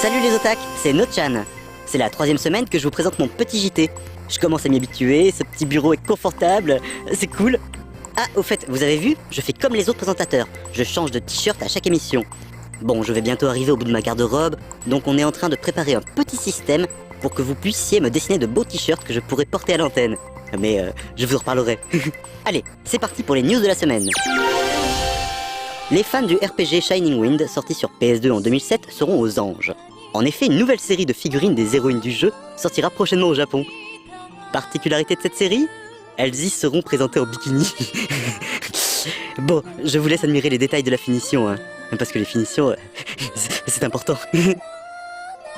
Salut les otaks, c'est Nochan. C'est la 3e semaine que je vous présente mon petit JT. Je commence à m'y habituer, ce petit bureau est confortable, c'est cool. Ah, au fait, vous avez vu, je fais comme les autres présentateurs, je change de t-shirt à chaque émission. Bon, je vais bientôt arriver au bout de ma garde-robe, donc on est en train de préparer un petit système pour que vous puissiez me dessiner de beaux t-shirts que je pourrai porter à l'antenne. Mais je vous en reparlerai. Allez, c'est parti pour les news de la semaine. Les fans du RPG Shining Wind, sorti sur PS2 en 2007, seront aux anges. En effet, une nouvelle série de figurines des héroïnes du jeu sortira prochainement au Japon. Particularité de cette série, elles y seront présentées en bikini. Bon, je vous laisse admirer les détails de la finition, hein, parce que les finitions, c'est important.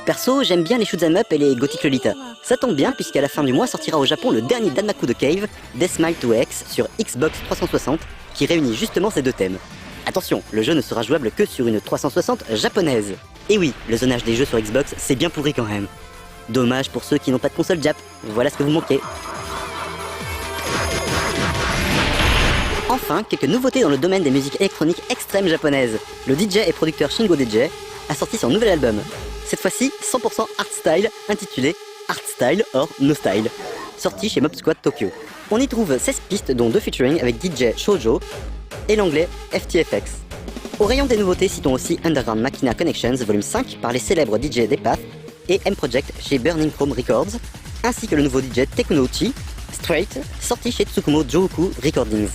Perso, j'aime bien les shoot'em up et les gothic Lolita. Ça tombe bien puisqu'à la fin du mois sortira au Japon le dernier Danmaku de Cave, Death Smile 2X sur Xbox 360, qui réunit justement ces deux thèmes. Attention, le jeu ne sera jouable que sur une 360 japonaise. Et oui, le zonage des jeux sur Xbox, c'est bien pourri quand même. Dommage pour ceux qui n'ont pas de console Jap, voilà ce que vous manquez. Enfin, quelques nouveautés dans le domaine des musiques électroniques extrêmes japonaises. Le DJ et producteur Shingo DJ a sorti son nouvel album. Cette fois-ci, 100% hardstyle, intitulé Hardstyle or No Style, sorti chez Mob Squad Tokyo. On y trouve 16 pistes dont 2 featuring avec DJ Shoujo et l'anglais FTFX. Au rayon des nouveautés, citons aussi Underground Machina Connections Volume 5 par les célèbres DJ Depath et M-Project chez Burning Chrome Records, ainsi que le nouveau DJ Teknouchi Straight, sorti chez Tsukumo Joku Recordings.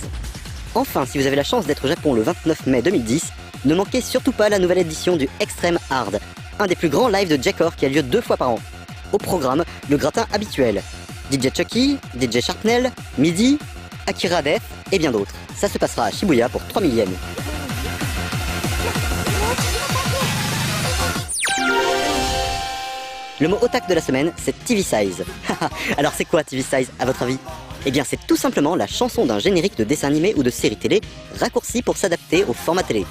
Enfin, si vous avez la chance d'être au Japon le 29 mai 2010, ne manquez surtout pas la nouvelle édition du Extreme Hard, un des plus grands lives de Jackor qui a lieu 2 fois par an. Au programme, le gratin habituel. DJ Chucky, DJ Sharpnel, Midi, Akira Death et bien d'autres. Ça se passera à Shibuya pour 3 000 yens. Le mot otak de la semaine, c'est TV Size. Alors c'est quoi TV Size à votre avis? Eh bien c'est tout simplement la chanson d'un générique de dessin animé ou de série télé, raccourci pour s'adapter au format télé.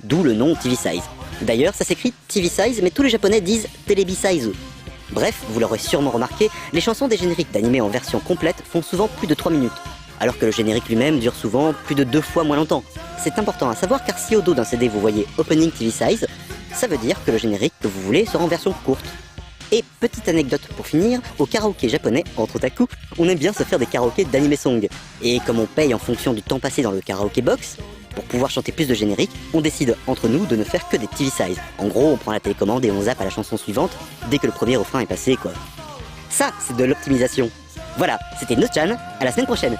D'où le nom TV Size. D'ailleurs ça s'écrit TV Size mais tous les japonais disent Telebi Size. Bref, vous l'aurez sûrement remarqué, les chansons des génériques d'animés en version complète font souvent plus de 3 minutes. Alors que le générique lui-même dure souvent plus de 2 fois moins longtemps. C'est important à savoir car si au dos d'un CD vous voyez Opening TV Size, ça veut dire que le générique que vous voulez sera en version courte. Et petite anecdote pour finir, au karaoké japonais, entre otaku, on aime bien se faire des karaokés d'anime song. Et comme on paye en fonction du temps passé dans le karaoké box, pour pouvoir chanter plus de génériques, on décide entre nous de ne faire que des TV Size. En gros, on prend la télécommande et on zappe à la chanson suivante dès que le premier refrain est passé, quoi. Ça, c'est de l'optimisation. Voilà, c'était Nochan, à la semaine prochaine.